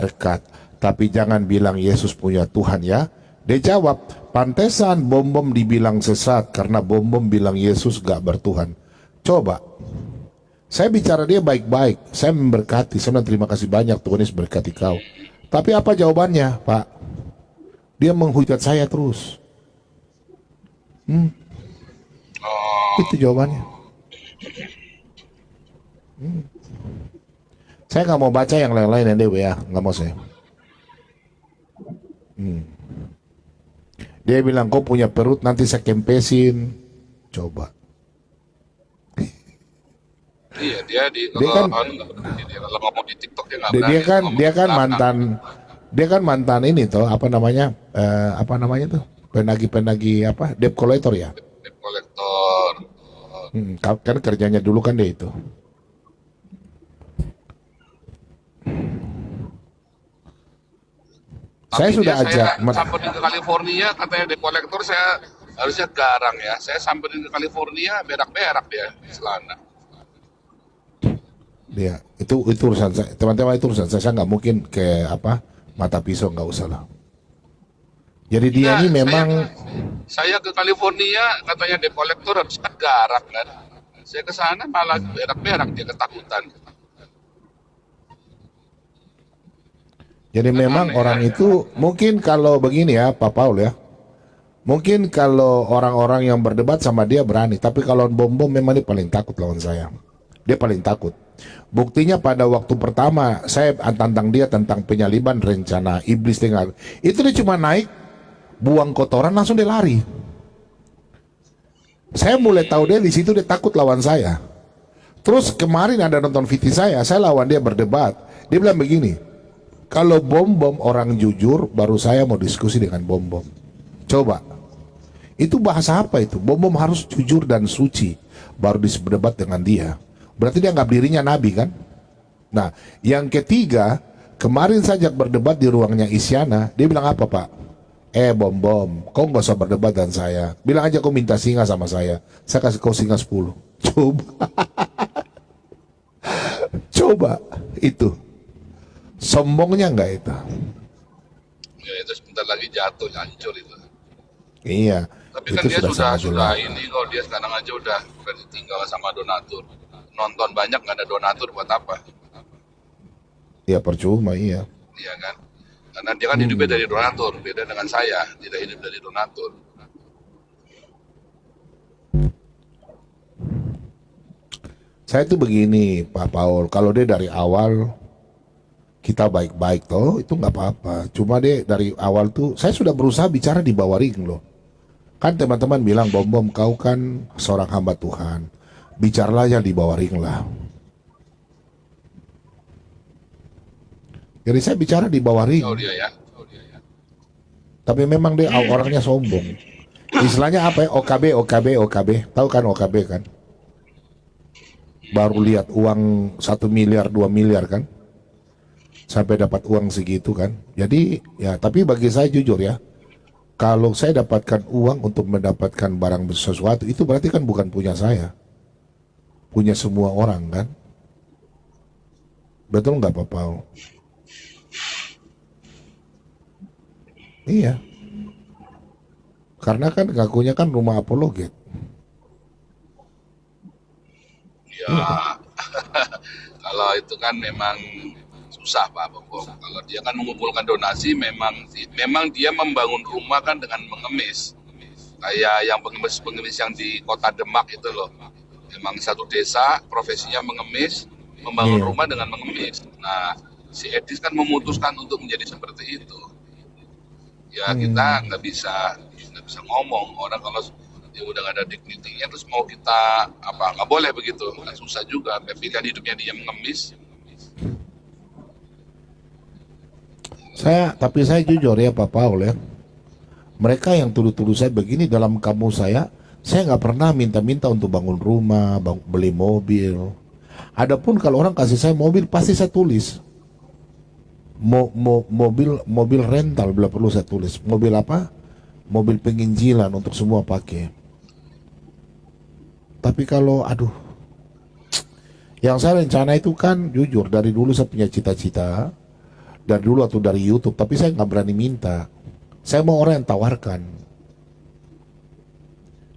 berkat. Tapi jangan bilang Yesus punya Tuhan ya. Dia jawab, pantesan bom-bom dibilang sesat karena bom-bom bilang Yesus gak bertuhan. Coba, saya bicara dia baik-baik, saya memberkati, saya bilang terima kasih banyak Tuhan Yesus berkati kau. Tapi apa jawabannya, Pak? Dia menghujat saya terus. Itu jawabannya. Saya nggak mau baca yang lain-lain ya Dewi ya, nggak mau saya. Dia bilang kau punya perut nanti saya kempesin. Coba. Iya, dia kan kalau ngomong di TikTok dia nggak dia, berani dia kan ngomong dia di kan belakang. mantan ini toh apa namanya tuh penagih apa debt collector ya. Debt kolektor. Kan kerjanya dulu kan dia itu. Saya Tapi sudah ajak saya samperin ke California, katanya debt kolektor, saya harusnya garang ya. Saya samperin ke California, berak-berak dia di celana. dia itu urusan saya teman-teman, itu urusan saya nggak mungkin ke apa mata pisau, nggak usah lah. Jadi dia Enggak, ini memang saya ke California, katanya debt kolektor harusnya garang kan. Saya ke sana malah berak-berak, dia ketakutan. jadi Kan memang aneh ya. orang itu mungkin kalau begini ya Pak Paul ya, mungkin kalau orang-orang yang berdebat sama dia berani, tapi kalau bom-bom memang dia paling takut lawan saya. Dia paling takut. Buktinya pada waktu pertama saya tantang dia tentang penyaliban rencana iblis dengar. Itu dia cuma naik, buang kotoran langsung dia lari. Saya mulai tahu dia di situ dia takut lawan saya. Terus kemarin ada nonton VT saya lawan dia berdebat. Dia bilang begini, kalau bom-bom orang jujur, baru saya mau diskusi dengan bom-bom. Coba, itu bahasa apa itu? Bom-bom harus jujur dan suci, baru berdebat dengan dia. Berarti dia anggap dirinya nabi kan? Nah, yang ketiga, kemarin saja berdebat di ruangnya Isyana, dia bilang apa Pak? Bom-bom, kau nggak usah berdebat dengan saya. Bilang aja kau minta singa sama saya kasih kau singa 10. Coba, coba itu. Sombongnya nggak itu? Ya, itu sebentar lagi jatuh, hancur itu. Iya, Tapi kan itu dia sudah sangat sudah jelas. ini kok, dia sekarang aja udah ditinggal sama donatur. Nonton banyak nggak ada donatur buat apa? Ya percuma, iya. Iya kan? Karena dia kan hidupnya dari donatur, beda dengan saya, tidak hidup dari donatur. Saya tuh begini, Pak Paul, kalau dia dari awal kita baik-baik toh, itu nggak apa-apa. Cuma dia dari awal tuh, saya sudah berusaha bicara di bawah ring loh. Kan teman-teman bilang, bom-bom kau kan seorang hamba Tuhan, bicaralah ya di bawah ring lah. Jadi saya bicara di bawah ring, Oh dia ya. tapi memang dia orangnya sombong. Istilahnya apa ya? OKB, OKB, OKB. Tahu kan OKB kan? Baru lihat uang 1 miliar, 2 miliar kan? Sampai dapat uang segitu kan? Jadi ya, tapi bagi saya jujur ya, kalau saya dapatkan uang untuk mendapatkan barang sesuatu, itu berarti kan bukan punya saya, punya semua orang kan? Betul nggak Pak Paul? Iya, karena kan ngakunya kan rumah apologet. Ya, kalau itu kan memang susah Pak Bambang. Kalau dia kan mengumpulkan donasi, memang dia membangun rumah kan dengan mengemis. Kayak yang pengemis-pengemis yang di kota Demak itu loh. Memang satu desa profesinya mengemis, membangun Iya. rumah dengan mengemis. Nah, si Edis kan memutuskan untuk menjadi seperti itu. Ya kita nggak bisa ngomong orang kalau dia udah nggak ada dignity-nya terus mau kita apa, nggak boleh begitu, nggak, susah juga. Pilihan hidupnya dia mengemis. Tapi saya jujur ya Pak Paul ya, mereka yang tuduh-tuduh saya begini dalam kamus saya nggak pernah minta-minta untuk bangun rumah, beli mobil. Adapun kalau orang kasih saya mobil, pasti saya tulis. Mobil rental bila perlu saya tulis. Mobil apa? Mobil penginjilan untuk semua pakai. Tapi kalau aduh, yang saya rencana itu kan jujur dari dulu saya punya cita-cita dari dulu atau dari YouTube, tapi saya nggak berani minta. Saya mau orang yang tawarkan,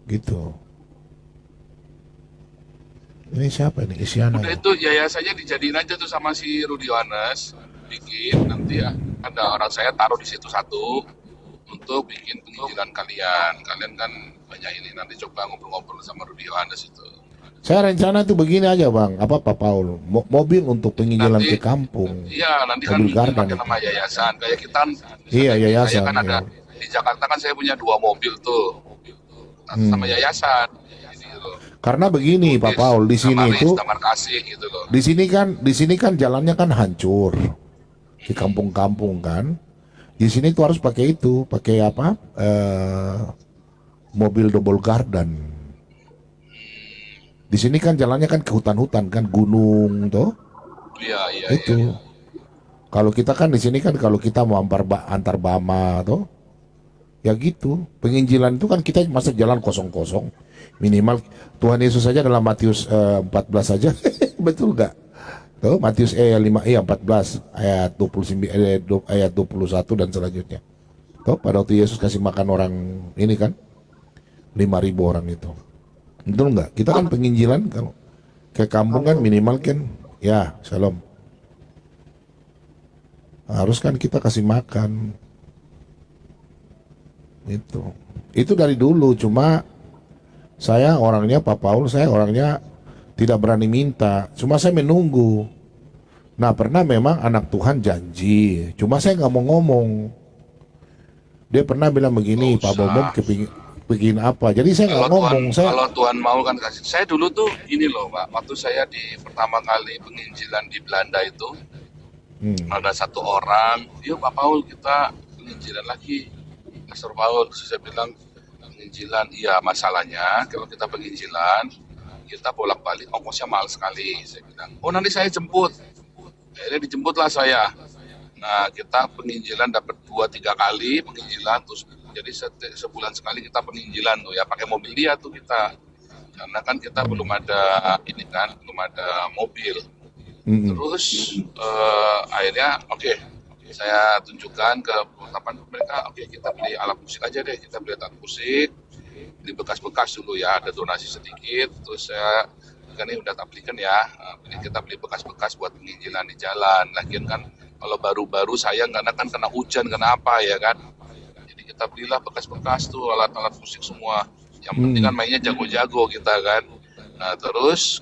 gitu. Ini siapa ini? Isyana. Udah itu yayasannya dijadiin aja tuh sama si Rudi Yohanes, bikin nanti ya. Ada orang saya taruh di situ satu untuk bikin penginjilan kalian. Kalian kan banyak ini, nanti coba ngobrol-ngobrol sama Rudi Yohanes itu. Saya rencana tuh begini aja bang, apa Pak Paul, mobil untuk penginjilan Nanti ke kampung, iya, nanti kan mobil bikin gardan pakai itu. nama yayasan. Kayak kita kan, Iya misalnya saya yayasan. kan ada Ya. di Jakarta kan saya punya 2 mobil tuh, sama yayasan. Gitu loh. Karena begini Pak Bugis, Paul, di sini Tamaris, itu, Taman Kasih gitu loh. di sini kan jalannya kan hancur di kampung-kampung kan. Di sini tuh harus pakai itu, pakai apa? Mobil double garden. Di sini kan jalannya kan ke hutan-hutan kan, gunung tuh. Iya, iya, iya. Itu. Kalau kita kan di sini kan kalau kita mau antar Bama tuh, ya gitu. Penginjilan itu kan kita masa jalan kosong-kosong. Minimal Tuhan Yesus saja dalam Matius 14 saja. Betul nggak? Tuh Matius 14 ayat 29 ayat 21 dan selanjutnya. Tuh pada waktu Yesus kasih makan orang ini kan 5.000 orang itu. Betul nggak? Kita kan penginjilan kalau ke kampung kan minimal kan ya shalom. Harus kan kita kasih makan. Itu dari dulu, cuma saya orangnya Pak Paul, saya orangnya tidak berani minta, cuma saya menunggu. Nah pernah memang anak Tuhan janji, cuma saya nggak mau ngomong. Dia pernah bilang begini, Nggak Pak Bom usah. bikin apa, jadi saya nggak ngomong. Kalau Tuhan mau kan kasih. Saya dulu tuh ini loh Pak, waktu saya di pertama kali penginjilan di Belanda itu, ada satu orang, yuk Pak Paul kita penginjilan lagi. Pastor Paul, terus saya bilang penginjilan, iya masalahnya kalau kita penginjilan, kita bolak-balik ongkosnya mahal sekali. Saya bilang, oh nanti saya jemput. Akhirnya dijemputlah saya. Nah kita penginjilan dapat 2-3 kali penginjilan, terus jadi sebulan sekali kita penginjilan tuh ya pakai mobil dia tuh kita. Karena kan kita belum ada ini kan, belum ada mobil. Terus akhirnya oke, saya tunjukkan ke teman mereka, oke kita beli alat musik aja deh, kita beli alat musik, beli bekas-bekas dulu ya, ada donasi sedikit, terus saya kan ini udah tablikan ya, ini kita beli bekas-bekas buat penginjilan di jalan. Lagian kan kalau baru-baru saya karena kan kena hujan, kena apa ya kan, jadi kita belilah bekas-bekas tuh alat-alat musik semua. Yang penting kan mainnya jago-jago kita kan. Nah terus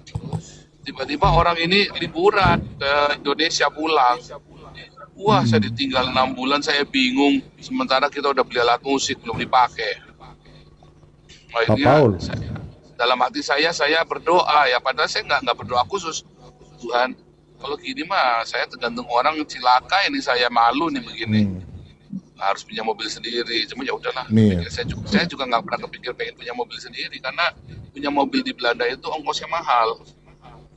tiba-tiba orang ini liburan ke Indonesia pulang. Wah, saya ditinggal 6 bulan, saya bingung. Sementara kita udah beli alat musik, belum dipakai. Pak Paul. Dalam hati saya berdoa ya. Padahal saya nggak berdoa khusus. Tuhan, kalau gini mah saya tergantung orang cilaka ini, saya malu nih begini. Harus punya mobil sendiri. Cuma ya udahlah. Saya juga nggak pernah kepikir pengen punya mobil sendiri karena punya mobil di Belanda itu ongkosnya mahal.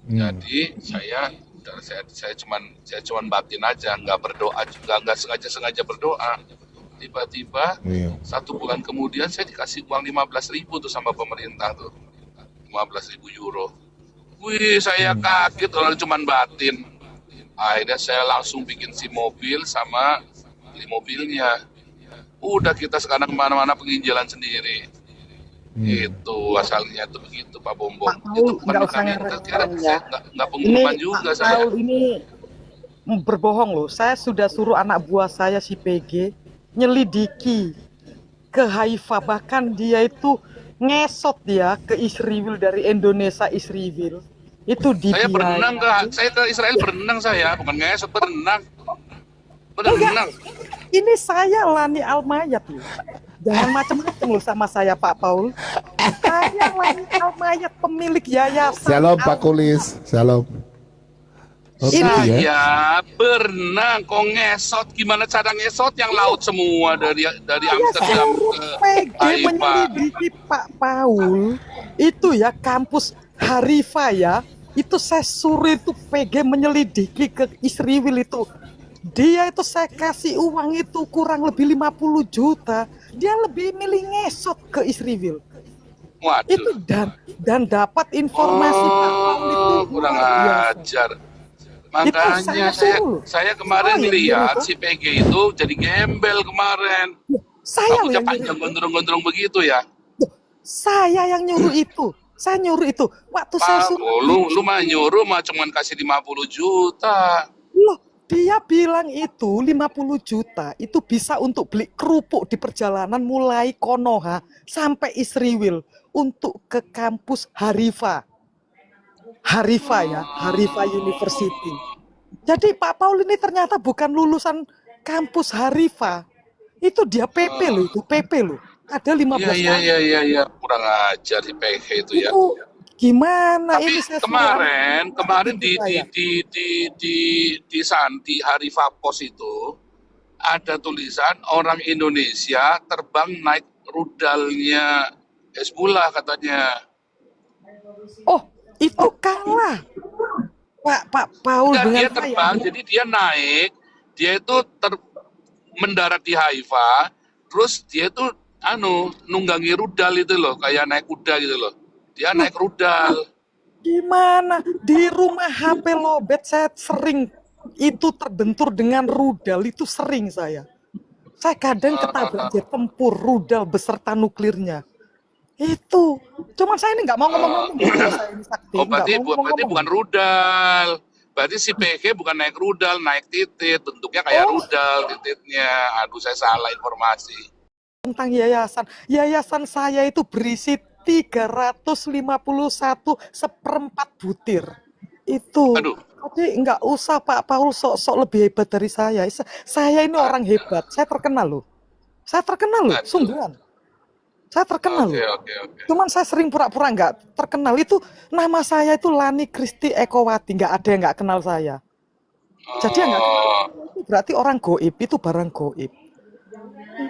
Jadi saya cuman batin aja, nggak berdoa juga, nggak sengaja berdoa. Tiba-tiba 1 bulan kemudian saya dikasih uang 15.000 tuh sama pemerintah tuh, 15.000 euro. Wih, saya kaget, orang cuman batin. Akhirnya saya langsung bikin SIM mobil sama beli mobilnya. Udah kita sekarang kemana-mana penginjilan sendiri. Itu asalnya itu begitu Pak Bombong. Pak Paul, Itu bukan nggak usah karena ya. nggak pengumuman juga Pak saya. Paul ini berbohong loh. Saya sudah suruh anak buah saya si PG nyelidiki ke Haifa, bahkan dia itu ngesot dia ke Israel dari Indonesia Israel. Itu Saya berenang dibiayai. saya ke Israel berenang, saya bukan ngesot, berenang. Enggak, ini saya Lani Almayat loh. Jangan macam-macam loh sama saya Pak Paul. Saya Lani Almayat, pemilik yayasan. Shalom Pak Kulis, shalom. Oke ya. Saya berenang, kok ngesot? Gimana cara ngesot yang laut semua dari Amsterdam ke PG Haifa? menyelidiki Pak Paul itu ya, kampus Harifa ya, itu saya suruh itu PG menyelidiki ke Israel itu. Dia itu saya kasih uang itu kurang lebih 50 juta. Dia lebih milih ngesot ke Israel. Waduh. Itu dan dapat informasi Pak Paul itu kurang luar biasa. ajar. Itu Makanya saya suruh loh. saya kemarin Saya yang nyuruh lihat itu. si PG itu jadi gembel kemarin. Saya loh Rambutnya yang nyuruh panjang itu. gondrong-gondrong begitu ya. Loh, saya yang nyuruh itu. Saya nyuruh itu. Waktu saya Pak, suruh lu mah nyuruh mah cuman kasih 50 juta. loh, dia bilang itu 50 juta itu bisa untuk beli kerupuk di perjalanan mulai Konoha sampai Israel untuk ke kampus Harifa. Harifa ya, Harifa University. Jadi Pak Paul ini ternyata bukan lulusan kampus Harifa. Itu dia PP loh, itu PP loh. Ada Iya 15 iya tahun. iya iya iya, kurang ajar si PG itu ya. Itu gimana Tapi ini saya suruh kemarin itu di saya. di hari Vapos itu ada tulisan orang Indonesia terbang naik rudalnya Hezbollah katanya. Oh, itu kalah. Pak Paul Enggak, dengan dia saya. terbang, jadi dia naik, dia itu mendarat di Haifa, terus dia itu nunggangi rudal itu loh, kayak naik kuda gitu loh. Dia Loh, naik rudal. gimana? Di rumah HP Lobet saya sering itu terbentur dengan rudal, itu sering saya. Saya kadang ketabrak jet tempur rudal beserta nuklirnya. Itu. Cuman saya ini nggak mau ngomong-ngomong. Kalau saya ini sakti, Oh, nggak mau berarti ngomong-ngomong. bukan rudal. Berarti si PG bukan naik rudal, naik titit. Bentuknya kayak Oh, rudal tititnya. Aduh, saya salah informasi. tentang yayasan. Yayasan saya itu berisi 351 seperempat butir. Itu. Aduh, Jadi nggak usah Pak Paul sok-sok lebih hebat dari saya. Saya ini orang hebat. Saya terkenal loh. Saya terkenal loh, aduh. sungguhan. Saya terkenal Oke, loh. oke, oke. Cuman saya sering pura-pura nggak terkenal. Itu nama saya itu Lani Kristi Ekowati. Nggak ada yang nggak kenal saya. Jadi yang nggak kenal Oh, itu berarti orang goib, itu barang goib.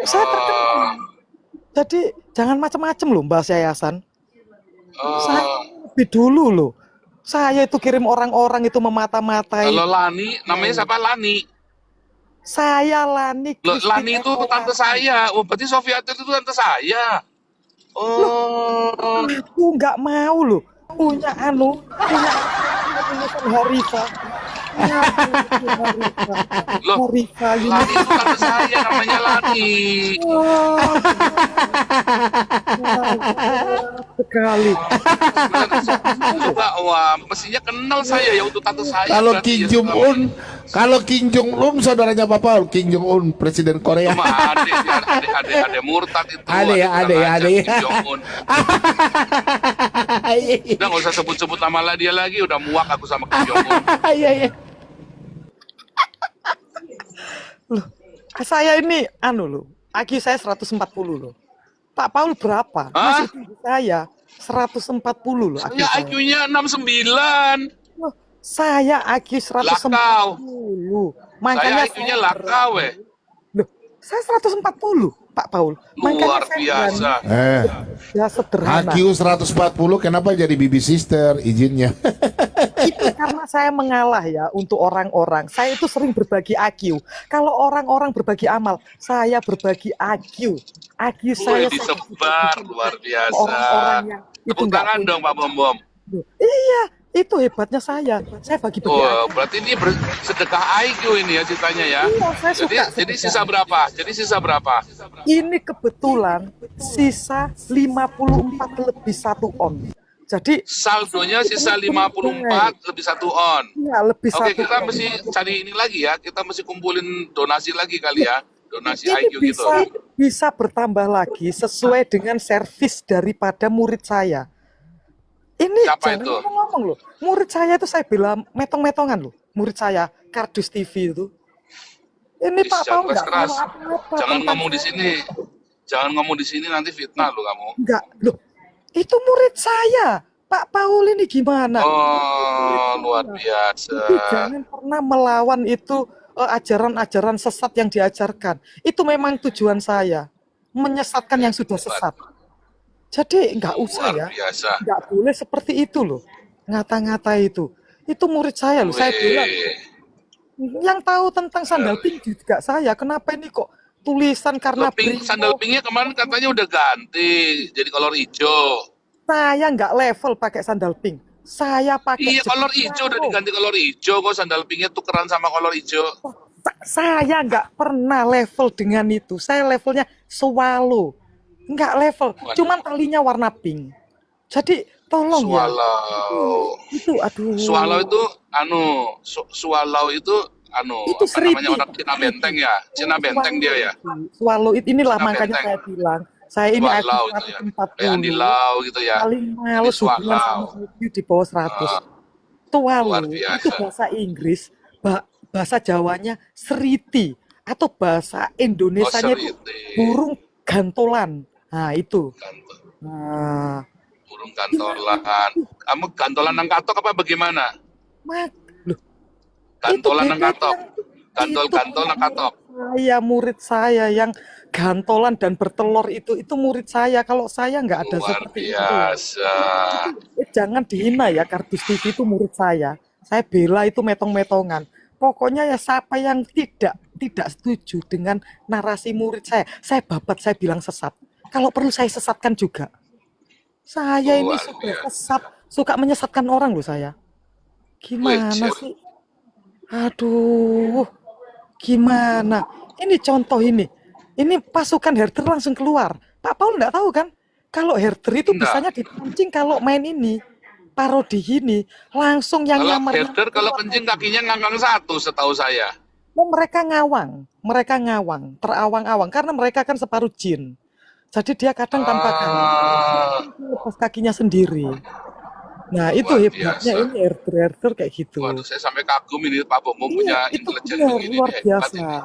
Saya terkenal. oh, Jadi jangan macam-macam loh bahas yayasan. Saya oh. lebih dulu loh. Saya itu kirim orang-orang itu memata-matai. Kalau Lani, namanya siapa Lani? Saya Lani Loh, Kristi Lani itu tante Ekowati. saya. Oh, berarti Sofiatul itu tante saya. Loh, Oh, aku nggak mau loh punya punya lulusan Harifa. Punya Harifa. loh, Harifa Lani itu tante saya, namanya Lani. Wah, sekali. Coba, wah, mestinya kenal saya ya untuk tante saya. Kalau berarti Kim ya Jong selama Un, ini. kalau Kim Jong Un saudaranya Papa, Kim Jong Un presiden Korea. Cuma ada murtad itu, Ada ya, kurang ada ya, ajar ada ya. Kim Jong Un. Udah nggak usah sebut-sebut nama dia lagi, udah muak aku sama Kim Jong Un. Iya iya. Loh, saya ini loh. IQ saya 140 loh. Pak Paul berapa? Hah? Masih tinggi saya 140 loh IQ Ya saya. IQ-nya 69. Loh, saya IQ 140. Lakau. Makanya Saya IQ-nya lakau, Loh, saya 140, Pak Paul. Makanya Luar saya biasa. ya sederhana. IQ 140 kenapa jadi baby sister izinnya? Itu karena saya mengalah ya untuk orang-orang. Saya itu sering berbagi IQ. Kalau orang-orang berbagi amal, saya berbagi IQ. IQ saya Wih, disebar luar biasa. orang-orang yang itu Tepuk nggak tangan punya. dong Pak Bom Bom. Iya, itu hebatnya saya. Saya bagi-bagi IQ. Oh, berarti ini sedekah IQ ini ya ceritanya ya. Iya, saya suka Jadi sedekah. sisa berapa? Jadi sisa berapa? Ini kebetulan sisa 54 lebih 1 on. Jadi Saldonya sisa 54 lebih 1 on. ya lebih Oke, 1 kita on. mesti cari ini lagi ya. Kita mesti kumpulin donasi lagi kali ya. Donasi Ini IQ gitu. bisa bertambah lagi sesuai dengan servis daripada murid saya. Ini Siapa jangan itu? ngomong-ngomong loh. Murid saya itu saya bilang metong-metongan loh. Murid saya Kardus TV itu. Ini Ih, Pak jangan Paul nggak keras-keras. tahu apa-apa Jangan tentang ngomong di saya. sini. Jangan ngomong di sini nanti fitnah lo kamu. Enggak loh. Itu murid saya. Pak Paul ini gimana? Oh, luar biasa. Jadi jangan pernah melawan itu ajaran-ajaran sesat yang diajarkan. Itu memang tujuan saya. Menyesatkan yang sudah sesat. Jadi nggak usah Luar ya. biasa. Nggak boleh seperti itu loh. Ngata-ngata itu. Itu murid saya loh. Saya bilang. Wih. Yang tahu tentang sandal pink juga saya. Kenapa ini kok tulisan karena Sandal pinknya kemarin katanya udah ganti jadi kolor hijau. Saya nggak level pakai sandal pink. Saya pakai Iya, kolor jepit hijau udah Swallow. diganti kolor hijau kok, sandal pinknya tukeran sama kolor hijau. Saya nggak pernah level dengan itu. Saya levelnya Swallow. Nggak level. Waduh, Cuman talinya warna pink. Jadi tolong ya. swallow. Swallow Aduh. itu swallow itu Itu apa namanya, Sriti. orang Cina Benteng ya? Cina Benteng dia ya? Swallow itu inilah Cina makanya Benteng. saya bilang. Saya ini IQ Swallow itu ya. Kayak Andi 140. Lau gitu ya. Paling Jadi males hubungan sama swallow. IQ di bawah 100. Eh, luar Tualu itu biasa. bahasa Inggris, bahasa Jawanya Sriti, atau bahasa Oh, Indonesianya itu seriti. burung gantolan. Nah, itu. Kantor. Nah, Burung gimana? kantolan. Kamu gantolan nang katok apa bagaimana? Mak, loh, itu Gantolan nang bedanya. katok. Gantol-gantol nang katok. Murid saya yang gantolan dan bertelur itu murid saya. Kalau saya nggak ada Luar seperti itu. biasa. Jangan dihina ya, Kardus TV itu murid saya. Saya bela itu metong-metongan. Pokoknya ya siapa yang tidak setuju dengan narasi murid saya babat, saya bilang sesat. Kalau perlu saya sesatkan juga. Saya ini Luar sudah biasa. sesat, suka menyesatkan orang loh saya. Gimana Wih, sih? Aduh, gimana? Ini contoh ini. Ini pasukan herder langsung keluar. Pak Paul nggak tahu kan? Kalau herder itu enggak. bisanya dipancing kalau main ini. Parodi ini. Langsung yang Kalau nyamar herder, kalau kencing kakinya ngangkang satu setahu saya. mereka ngawang. Mereka ngawang. Terawang-awang. Karena mereka kan separuh jin. Jadi dia kadang tanpa kaki. Ah, Lepas kakinya sendiri. Nah itu luar hebatnya biasa. ini herder-herder kayak gitu. Waduh, saya sampai kagum ini Pak Bombong Iya, punya itu intelijen benar, begini. luar Ini hebat biasa. ini.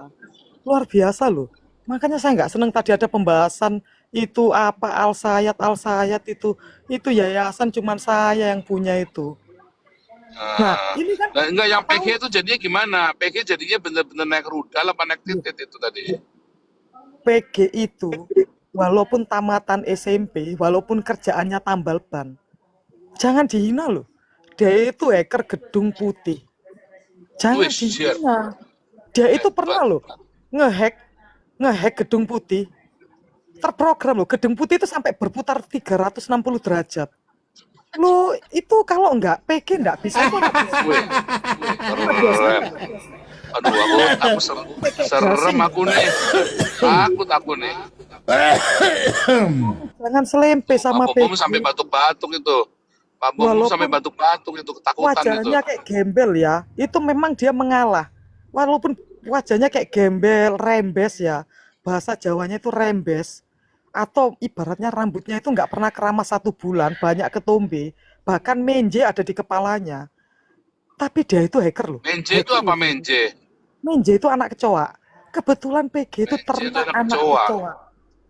Luar biasa loh. Makanya saya nggak seneng tadi ada pembahasan itu apa Al Sayat itu yayasan cuman saya yang punya itu. Nah, Ah, ini kan nah, enggak, yang Pak Paul PG itu jadinya gimana? PG jadinya bener-bener naik rudal apa naik titit itu tadi? PG itu walaupun tamatan SMP, walaupun kerjaannya tambal ban, jangan dihina loh. Dia itu hacker gedung putih. Jangan Wih, shit. dihina. Dia itu pernah Hebat. loh ngehack gedung putih. Terprogram loh, gedung putih itu sampai berputar 360 derajat. Loh, itu kalau nggak PG nggak bisa. Itu nggak bisa. Wih, keren. Aduh, aku serem aku nih. Takut aku nih. Jangan selempe sama Pak Bom PG. sampai batuk-batuk itu. Pak Bom sampai Walaupun batuk-batuk itu, ketakutan itu. wajahnya kayak gembel ya, itu memang dia mengalah. Walaupun wajahnya kayak gembel, rembes ya, bahasa Jawanya itu rembes. Atau ibaratnya rambutnya itu nggak pernah keramas 1 bulan, banyak ketombe, bahkan menje ada di kepalanya. Tapi dia itu hacker loh. Menje itu apa menje? Menje itu anak kecoa. Kebetulan PG itu Menje itu ternak anak anak kecoa. kecoa.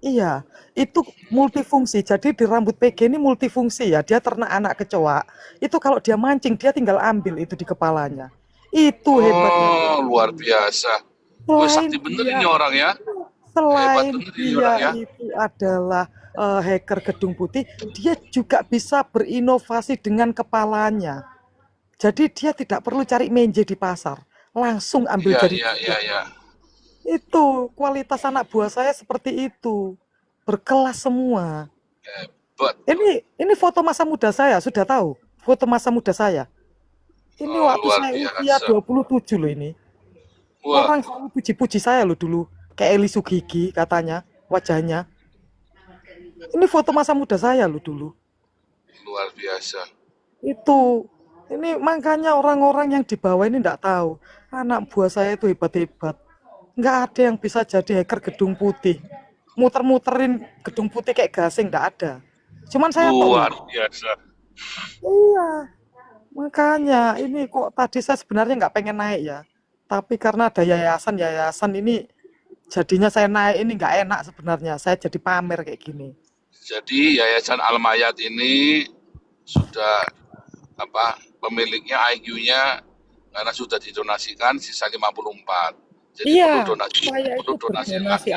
Iya, itu multifungsi. Jadi di rambut PG ini multifungsi ya. Dia ternak anak kecoa. Itu kalau dia mancing, dia tinggal ambil itu di kepalanya. Itu hebatnya. Oh, luar biasa. Wih, Selain sakti bener dia, ini orang ya. Hebat selain bener ini dia orang ya. itu adalah hacker gedung putih, dia juga bisa berinovasi dengan kepalanya. Jadi dia tidak perlu cari menje di pasar, langsung ambil Iya, dari iya, iya, dia. iya. Itu kualitas anak buah saya seperti itu, berkelas semua. Hebat. Ini foto masa muda saya, sudah tahu? Foto masa muda saya. Ini Oh, waktu luar saya usia biasa. 27 loh ini. Wah, Orang selalu puji-puji saya loh dulu. Kayak Eli Sugigi katanya, wajahnya. Ini foto masa muda saya loh dulu. luar biasa. Itu. Ini makanya orang-orang yang di bawah ini enggak tahu. Anak buah saya itu hebat-hebat. Nggak ada yang bisa jadi hacker gedung putih. Muter-muterin gedung putih kayak gasing, nggak ada. Cuman saya tahu. Luar biasa. Iya. Makanya ini kok tadi saya sebenarnya nggak pengen naik ya. Tapi karena ada yayasan ini jadinya saya naik ini nggak enak sebenarnya. Saya jadi pamer kayak gini. Jadi Yayasan Al-Mayat ini sudah pemiliknya IQ-nya karena sudah didonasikan sisa 54. Jadi Iya, perlu donasi saya itu lagi. berdonasi